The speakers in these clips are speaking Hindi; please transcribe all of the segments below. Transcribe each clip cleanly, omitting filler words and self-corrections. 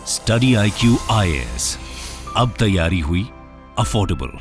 स्टडी IQ IAS, अब तैयारी हुई अफोर्डेबल।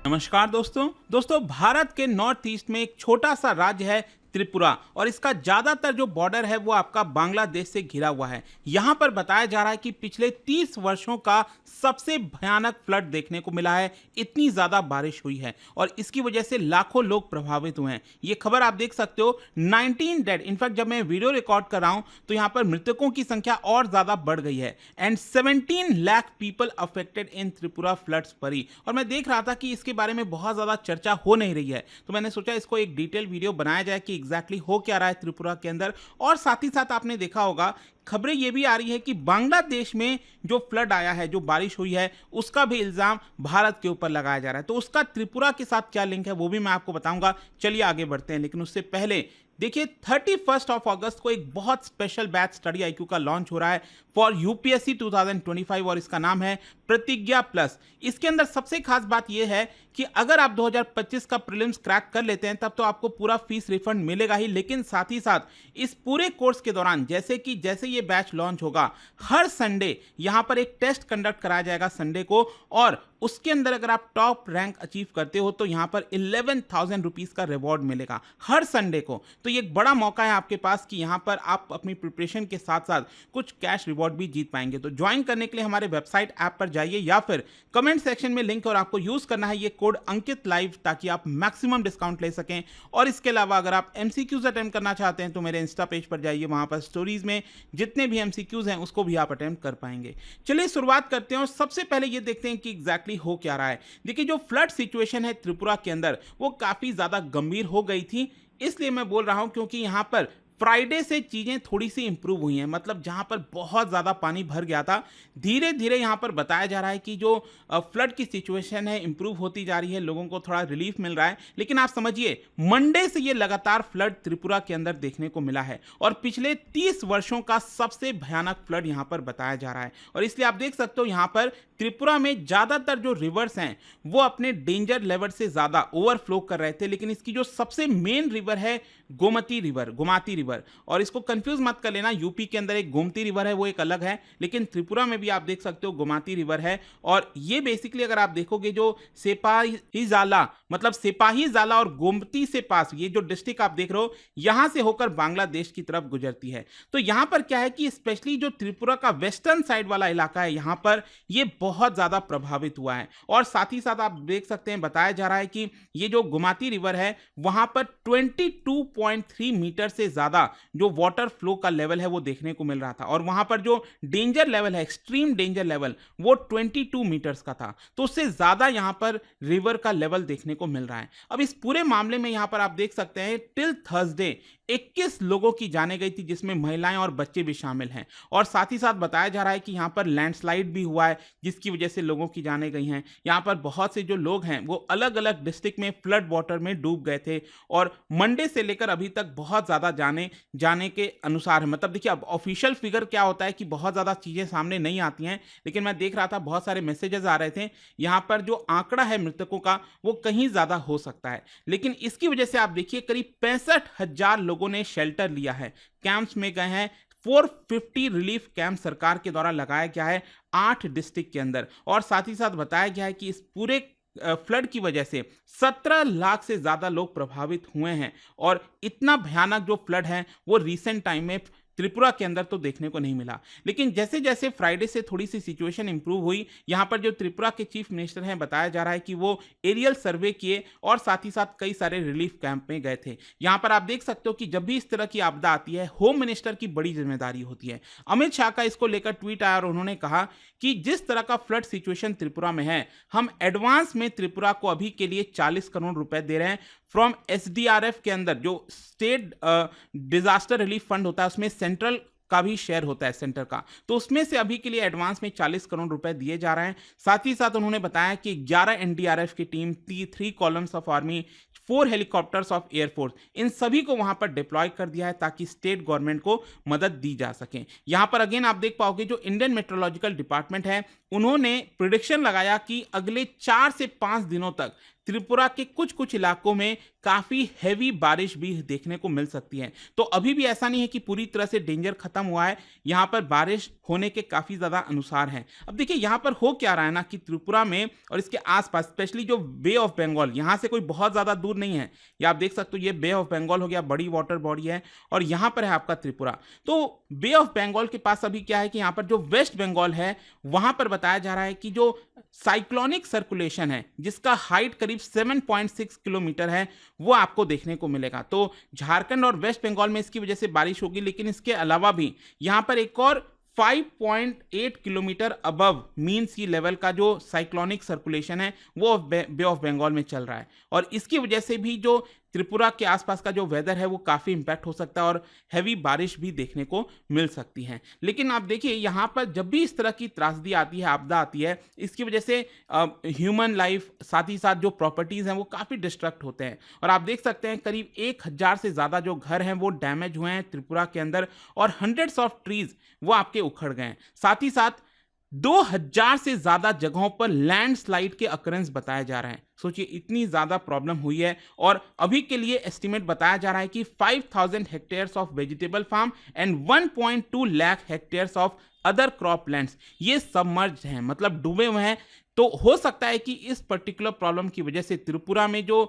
नमस्कार दोस्तों भारत के नॉर्थ ईस्ट में एक छोटा सा राज्य है त्रिपुरा, और इसका ज्यादातर जो बॉर्डर है वो आपका बांग्लादेश से घिरा हुआ है। यहां पर बताया जा रहा है कि पिछले 30 वर्षों का सबसे भयानक फ्लड देखने को मिला है। इतनी ज्यादा बारिश हुई है और इसकी वजह से लाखों लोग प्रभावित हुए हैं। ये खबर आप देख सकते हो, 19 डेड। इनफैक्ट जब मैं वीडियो रिकॉर्ड कर रहा हूं तो यहां पर मृतकों की संख्या और ज्यादा बढ़ गई है and 17 lakh people affected in Tripura floods परी। और मैं देख रहा था कि इसके बारे में बहुत ज्यादा चर्चा हो नहीं रही है, तो मैंने सोचा इसको एक डिटेल वीडियो बनाया जाए कि एग्जैक्टली हो क्या रहा है त्रिपुरा के अंदर। और साथ ही साथ आपने देखा होगा खबरें ये भी आ रही है कि बांग्लादेश में जो फ्लड आया है, जो बारिश हुई है, उसका भी इल्जाम भारत के ऊपर लगाया जा रहा है। तो उसका त्रिपुरा के साथ क्या लिंक है वो भी मैं आपको बताऊंगा। चलिए आगे बढ़ते हैं, लेकिन उससे पहले देखिए 31 अगस्त को एक बहुत स्पेशल बैच स्टडी IQ का लॉन्च हो रहा है फॉर UPSC 2025 और इसका नाम है प्रतिज्ञा प्लस। इसके अंदर सबसे खास बात यह है कि अगर आप 2025 का प्रीलिम्स क्रैक कर लेते हैं तब तो आपको पूरा फीस रिफंड मिलेगा ही, लेकिन साथ ही साथ इस पूरे कोर्स के दौरान जैसे ये बैच लॉन्च होगा, हर संडे यहां पर एक टेस्ट कंडक्ट कराया जाएगा संडे को, और उसके अंदर अगर आप टॉप रैंक अचीव करते हो तो यहां पर 11,000 रुपीज का रिवॉर्ड मिलेगा हर संडे को। तो ये एक बड़ा मौका है आपके पास कि यहां पर आप अपनी प्रिपरेशन के साथ साथ कुछ कैश रिवॉर्ड भी जीत पाएंगे। तो ज्वाइन करने के लिए हमारे वेबसाइट ऐप पर जाइए या फिर कमेंट सेक्शन में लिंक, और आपको यूज करना है ये कोड अंकित लाइव ताकि आप मैक्सिमम डिस्काउंट ले सकें। और इसके अलावा अगर आप MCQs अटेम्प्ट करना चाहते हैं तो मेरे इंस्टा पेज पर जाइए, वहां पर स्टोरीज में जितने भी MCQs हैं उसको भी आप अटेम्प्ट कर पाएंगे। चलिए शुरुआत करते हैं और सबसे पहले ये देखते हैं कि एग्जैक्टली हो क्या रहा है। देखिए जो फ्लड सिचुएशन है त्रिपुरा के अंदर वो काफी ज्यादा गंभीर हो गई थी, इसलिए मैं बोल रहा हूं क्योंकि यहां पर फ्राइडे से चीजें थोड़ी सी इंप्रूव हुई हैं। मतलब जहां पर बहुत ज्यादा पानी भर गया था, धीरे धीरे यहां पर बताया जा रहा है कि जो फ्लड की सिचुएशन है इंप्रूव होती जा रही है, लोगों को थोड़ा रिलीफ मिल रहा है। लेकिन आप समझिए मंडे से ये लगातार फ्लड त्रिपुरा के अंदर देखने को मिला है और पिछले 30 वर्षों का सबसे भयानक फ्लड यहां पर बताया जा रहा है। और इसलिए आप देख सकते हो यहां पर त्रिपुरा में ज्यादातर जो रिवर्स हैं वो अपने डेंजर लेवल से ज्यादा ओवरफ्लो कर रहे थे, लेकिन इसकी जो सबसे मेन रिवर है गोमती रिवर, और इसको कंफ्यूज मत कर लेना, यूपी के अंदर एक गोमती रिवर है वो एक अलग है, लेकिन त्रिपुरा में भी आप देख सकते हो गोमती रिवर है। और ये बेसिकली अगर आप देखोगे जो सिपाही जाला और गोमती से पास ये जो डिस्ट्रिक्ट आप देख रहे हो यहां से होकर बांग्लादेश की तरफ गुजरती है। तो यहां पर क्या है कि स्पेशली जो त्रिपुरा का वेस्टर्न साइड वाला इलाका है यहां पर ये बहुत ज्यादा प्रभावित हुआ है। और साथ ही साथ आप देख सकते हैं बताया जा रहा है कि ये जो गोमती रिवर है वहां पर 22.3 मीटर से ज्यादा जो वाटर फ्लो का लेवल है वो देखने को मिल रहा था, और वहां पर जो डेंजर लेवल है, एक्सट्रीम डेंजर लेवल, वो 22 मीटर्स का था। तो उससे ज्यादा यहां पर रिवर का लेवल देखने को मिल रहा है। अब इस पूरे मामले में यहां पर आप देख सकते हैं टिल थर्सडे 21 लोगों की जाने गई थी, जिसमें महिलाएं और बच्चे भी शामिल हैं। और साथ ही साथ बताया जा रहा है कि यहां पर लैंडस्लाइड भी हुआ है जिसकी वजह से लोगों की जाने गई हैं। यहां पर बहुत से जो लोग हैं वो अलग अलग डिस्ट्रिक्ट में फ्लड वाटर में डूब गए थे, और मंडे से लेकर अभी तक बहुत ज्यादा जाने के अनुसार है। मतलब देखिए अब ऑफिशियल फिगर क्या होता है कि बहुत ज्यादा चीजें सामने नहीं आती हैं, लेकिन मैं देख रहा था बहुत सारे मैसेजेस आ रहे थे यहां पर जो आंकड़ा है मृतकों का वो कहीं ज्यादा हो सकता है। लेकिन इसकी वजह से आप देखिए करीब 65,000 लोगों ने शेल्टर लिया है, कैंप्स में गए हैं। 450 रिलीफ कैंप सरकार के द्वारा लगाया गया है 8 डिस्ट्रिक्ट के अंदर। और साथ ही साथ बताया गया है कि इस पूरे फ्लड की वजह से 17 लाख से ज्यादा लोग प्रभावित हुए हैं, और इतना भयानक जो फ्लड है वो रिसेंट टाइम में त्रिपुरा के अंदर तो देखने को नहीं मिला। लेकिन जैसे जैसे फ्राइडे से थोड़ी सी सिचुएशन इंप्रूव हुई, यहां पर जो त्रिपुरा के चीफ मिनिस्टर हैं बताया जा रहा है कि वो एरियल सर्वे किए और साथ ही साथ कई सारे रिलीफ कैंप में गए थे। यहां पर आप देख सकते हो कि जब भी इस तरह की आपदा आती है होम मिनिस्टर की बड़ी जिम्मेदारी होती है। अमित शाह का इसको लेकर ट्वीट आया और उन्होंने कहा कि जिस तरह का फ्लड सिचुएशन त्रिपुरा में है, हम एडवांस में त्रिपुरा को अभी के लिए 40 करोड़ रुपए दे रहे हैं फ्रॉम SDRF के अंदर, जो स्टेट डिजास्टर रिलीफ फंड होता है उसमें सेंट्रल का भी शेयर होता है सेंटर का, तो उसमें से अभी के लिए एडवांस में 40 करोड़ रुपए दिए जा रहे हैं। साथ ही साथ उन्होंने बताया कि 11 NDRF की team, 3 columns of army, 4 helicopters of air force, इन सभी को वहां पर डिप्लॉय कर दिया है ताकि स्टेट गवर्नमेंट को मदद दी जा सके। यहां पर अगेन आप देख पाओगे जो इंडियन मेट्रोलॉजिकल डिपार्टमेंट है उन्होंने प्रिडिक्शन लगाया कि अगले 4 से 5 दिनों तक त्रिपुरा के कुछ कुछ इलाकों में काफी हैवी बारिश भी देखने को मिल सकती है। तो अभी भी ऐसा नहीं है कि पूरी तरह से डेंजर खत्म हुआ है, यहाँ पर बारिश होने के काफी ज्यादा अनुसार हैं। अब देखिए यहाँ पर हो क्या रहा है ना कि त्रिपुरा में और इसके आसपास स्पेशली जो बे ऑफ बंगाल, यहाँ से कोई बहुत ज्यादा दूर नहीं है, ये आप देख सकते हो, ये बे ऑफ बंगाल हो गया, बड़ी वाटर बॉडी है, और यहाँ पर है आपका त्रिपुरा। तो बे ऑफ बंगाल के पास अभी क्या है कि यहाँ पर जो वेस्ट बंगाल है वहां पर बताया जा रहा है कि जो साइक्लोनिक सर्कुलेशन है जिसका हाइट करीब 7.6 किलोमीटर है वो आपको देखने को मिलेगा। तो झारखंड और वेस्ट बंगाल में इसकी वजह से बारिश होगी, लेकिन इसके अलावा भी यहाँ पर एक और 5.8 किलोमीटर अबव मीन सी लेवल का जो साइक्लोनिक सर्कुलेशन है वो बे ऑफ बंगाल में चल रहा है, और इसकी वजह से भी जो त्रिपुरा के आसपास का जो वेदर है वो काफ़ी इंपैक्ट हो सकता है और हैवी बारिश भी देखने को मिल सकती है। लेकिन आप देखिए यहाँ पर जब भी इस तरह की त्रासदी आती है, आपदा आती है, इसकी वजह से ह्यूमन लाइफ साथ ही साथ जो प्रॉपर्टीज़ हैं वो काफ़ी डिस्ट्रक्ट होते हैं, और आप देख सकते हैं करीब 1000 से ज़्यादा जो घर हैं वो डैमेज हुए हैं त्रिपुरा के अंदर, और हंड्रेड्स ऑफ ट्रीज वो आपके उखड़ गए हैं। साथ ही साथ 2000 से ज्यादा जगहों पर लैंडस्लाइड के अकरेंस बताए जा रहे हैं। सोचिए इतनी ज्यादा प्रॉब्लम हुई है, और अभी के लिए एस्टिमेट बताया जा रहा है कि 5000 hectares of vegetable farm and 1.2 lakh hectares of other crop lands ये सबमर्ज हैं, मतलब डूबे हुए हैं। तो हो सकता है कि इस पर्टिकुलर प्रॉब्लम की वजह से त्रिपुरा में जो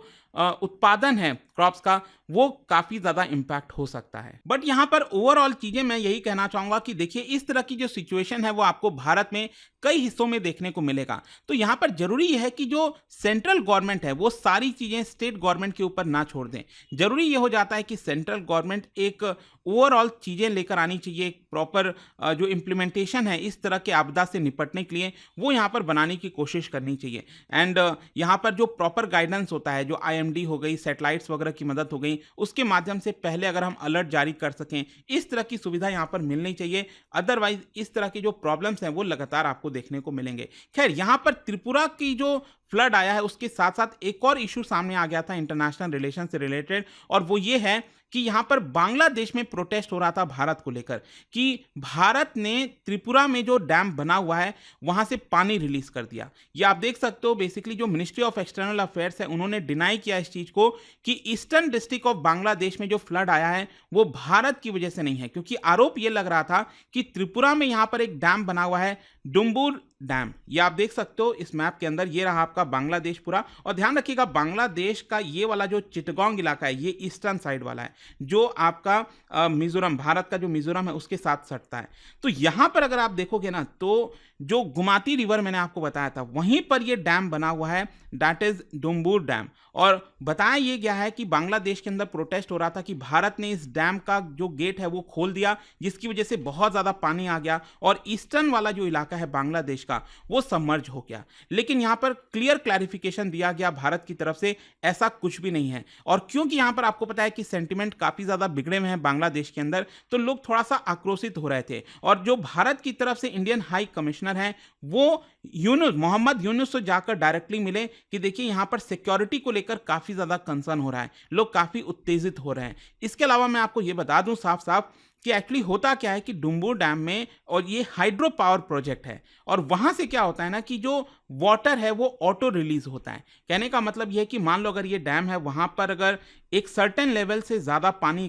उत्पादन है क्रॉप्स का वो काफी ज्यादा इंपैक्ट हो सकता है। बट यहाँ पर ओवरऑल चीजें मैं यही कहना चाहूंगा कि देखिए इस तरह की जो सिचुएशन है वो आपको भारत में कई हिस्सों में देखने को मिलेगा। तो यहाँ पर जरूरी है कि जो सेंट्रल गवर्नमेंट है वो सारी चीजें स्टेट गवर्नमेंट के ऊपर ना छोड़ दें। जरूरी ये हो जाता है कि सेंट्रल गवर्नमेंट एक ओवरऑल चीजें लेकर आनी चाहिए, एक प्रॉपर जो इम्प्लीमेंटेशन है इस तरह के आपदा से निपटने के लिए वो यहाँ पर बनाने की कोशिश करनी चाहिए। एंड यहाँ पर जो प्रॉपर गाइडेंस होता है, जो IMD हो गई, सैटेलाइट्स वगैरह की मदद हो गई, उसके माध्यम से पहले अगर हम अलर्ट जारी कर सकें, इस तरह की सुविधा यहाँ पर मिलनी चाहिए। अदरवाइज इस तरह की जो प्रॉब्लम्स हैं वो लगातार आपको देखने को मिलेंगे। खैर यहाँ पर त्रिपुरा की जो फ्लड आया है उसके साथ साथ एक और इशू सामने आ गया था इंटरनेशनल रिलेशन से रिलेटेड, और वो ये है कि यहाँ पर बांग्लादेश में प्रोटेस्ट हो रहा था भारत को लेकर कि भारत ने त्रिपुरा में जो डैम बना हुआ है वहां से पानी रिलीज कर दिया। ये आप देख सकते हो, बेसिकली जो मिनिस्ट्री ऑफ एक्सटर्नल अफेयर्स है उन्होंने डिनाई किया इस चीज को कि ईस्टर्न डिस्ट्रिक्ट ऑफ बांग्लादेश में जो फ्लड आया है वो भारत की वजह से नहीं है, क्योंकि आरोप ये लग रहा था कि त्रिपुरा में यहाँ पर एक डैम बना हुआ है, डुम्बुर डैम। ये आप देख सकते हो इस मैप के अंदर, ये रहा आपका बांग्लादेश पूरा। और ध्यान रखिएगा बांग्लादेश का ये वाला जो चिटगांग इलाका है ये ईस्टर्न साइड वाला है, जो आपका मिजोरम, भारत का जो मिजोरम है उसके साथ सटता है। तो यहां पर अगर आप देखोगे ना तो जो गुमाती रिवर मैंने आपको बताया था वहीं पर ये डैम बना हुआ है, दैट इज डुम्बुर डैम। और बताया ये गया है कि बांग्लादेश के अंदर प्रोटेस्ट हो रहा था कि भारत ने इस डैम का जो गेट है वो खोल दिया, जिसकी वजह से बहुत ज्यादा पानी आ गया और ईस्टर्न वाला जो इलाका है बांग्लादेश का वो सबमर्ज हो गया। लेकिन यहां पर क्लियर क्लैरिफिकेशन दिया गया भारत की तरफ से, ऐसा कुछ भी नहीं है। और क्योंकि यहां पर आपको पता है कि सेंटिमेंट काफी ज्यादा बिगड़े हुए हैं बांग्लादेश के अंदर, तो लोग थोड़ा सा आक्रोशित हो रहे थे। और जो भारत की तरफ से इंडियन हाई कमिश्नर हैं वो यूनुस, मोहम्मद यूनुस से जाकर डायरेक्टली मिले कि देखिए यहां पर सिक्योरिटी को लेकर काफी ज्यादा कंसर्न हो रहा है, लोग काफी उत्तेजित हो रहे हैं। इसके अलावा मैं आपको यह बता दूं साफ साफ कि एक्चुअली होता क्या है कि डुम्बुर डैम में, और ये हाइड्रो पावर प्रोजेक्ट है, और वहां से क्या होता है ना कि जो वाटर है वो ऑटो रिलीज होता है। कहने का मतलब यह है कि मान लो अगर ये डैम है वहां पर अगर एक सर्टेन लेवल से ज्यादा पानी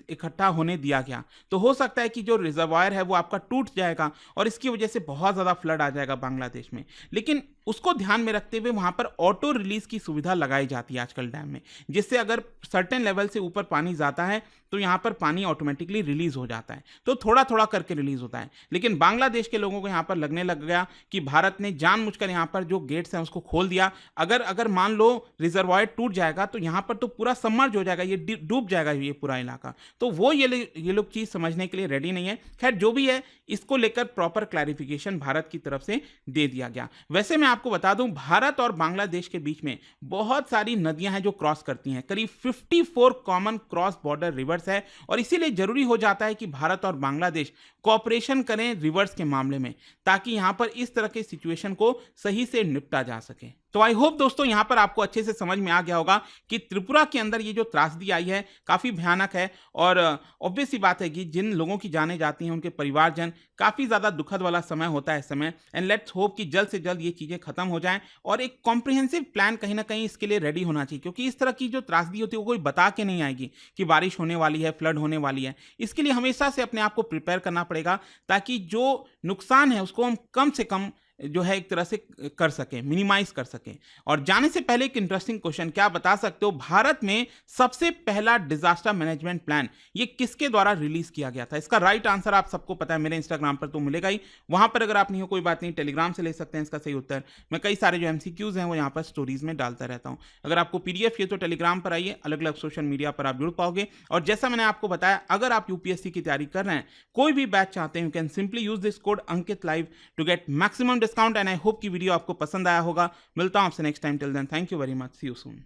इकट्ठा होने दिया गया तो हो सकता है कि जो रिजर्वायर है वो आपका टूट जाएगा और इसकी वजह से बहुत ज्यादा फ्लड आ जाएगा बांग्लादेश में। लेकिन उसको ध्यान में रखते हुए वहां पर ऑटो रिलीज की सुविधा लगाई जाती है आजकल डैम में, जिससे अगर सर्टेन लेवल से ऊपर पानी जाता है तो यहाँ पर पानी ऑटोमेटिकली रिलीज हो जाता है, तो थोड़ा थोड़ा करके रिलीज होता है। लेकिन बांग्लादेश के लोगों को यहाँ पर लगने लग गया कि भारत ने जानबूझकर यहाँ पर जो गेट्स हैं उसको खोल दिया, अगर मान लो रिजर्वायर टूट जाएगा तो यहाँ पर तो पूरा सबमर्ज हो जाएगा, ये डूब जाएगा ये पूरा इलाका। तो वो ये लोग चीज समझने के लिए रेडी नहीं है। खैर जो भी है इसको लेकर प्रॉपर क्लैरिफिकेशन भारत की तरफ से दे दिया गया। वैसे मैं आपको बता दूं भारत और बांग्लादेश के बीच में बहुत सारी नदियां हैं जो क्रॉस करती हैं, करीब 54 कॉमन क्रॉस बॉर्डर रिवर्स है, और इसीलिए जरूरी हो जाता है कि भारत और बांग्लादेश कोऑपरेशन करें रिवर्स के मामले में, ताकि यहां पर इस तरह के सिचुएशन को सही से निपटा जा सके। तो आई होप दोस्तों यहाँ पर आपको अच्छे से समझ में आ गया होगा कि त्रिपुरा के अंदर ये जो त्रासदी आई है काफ़ी भयानक है और ऑब्वियस सी बात है कि जिन लोगों की जानें जाती हैं उनके परिवारजन काफ़ी ज़्यादा दुखद वाला समय होता है इस समय। एंड लेट्स होप कि जल्द से जल्द ये चीज़ें खत्म हो जाएं और एक कॉम्प्रिहेंसिव प्लान कहीं ना कहीं इसके लिए रेडी होना चाहिए, क्योंकि इस तरह की जो त्रासदी होती है वो कोई बता के नहीं आएगी कि बारिश होने वाली है, फ्लड होने वाली है। इसके लिए हमेशा से अपने आप को प्रिपेयर करना पड़ेगा ताकि जो नुकसान है उसको हम कम से कम जो है एक तरह से कर सकें, मिनिमाइज कर सकें। और जाने से पहले एक इंटरेस्टिंग क्वेश्चन, क्या बता सकते हो भारत में सबसे पहला डिजास्टर मैनेजमेंट प्लान ये किसके द्वारा रिलीज किया गया था? इसका राइट आंसर आप सबको पता है, मेरे इंस्टाग्राम पर तो मिलेगा ही, वहां पर अगर आप नहीं हो कोई बात नहीं, टेलीग्राम से ले सकते हैं इसका सही उत्तर। मैं कई सारे जो एमसीक्यूज हैं वो यहाँ पर स्टोरीज में डालता रहता हूँ। अगर आपको पीडीएफ चाहिए तो टेलीग्राम पर आइए, अलग अलग सोशल मीडिया पर आप जुड़ पाओगे। और जैसा मैंने आपको बताया, अगर आप यूपीएससी की तैयारी कर रहे हैं, कोई भी बैच चाहते हैं, you can simply use this code Ankit live to get maximum discount. And I hope कि वीडियो आपको पसंद आया होगा। मिलता हूं आपसे next time. Till then thank you very much, see you soon.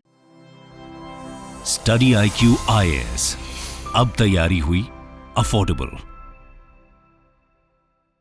Study IQ IAS, अब तैयारी हुई अफोर्डेबल।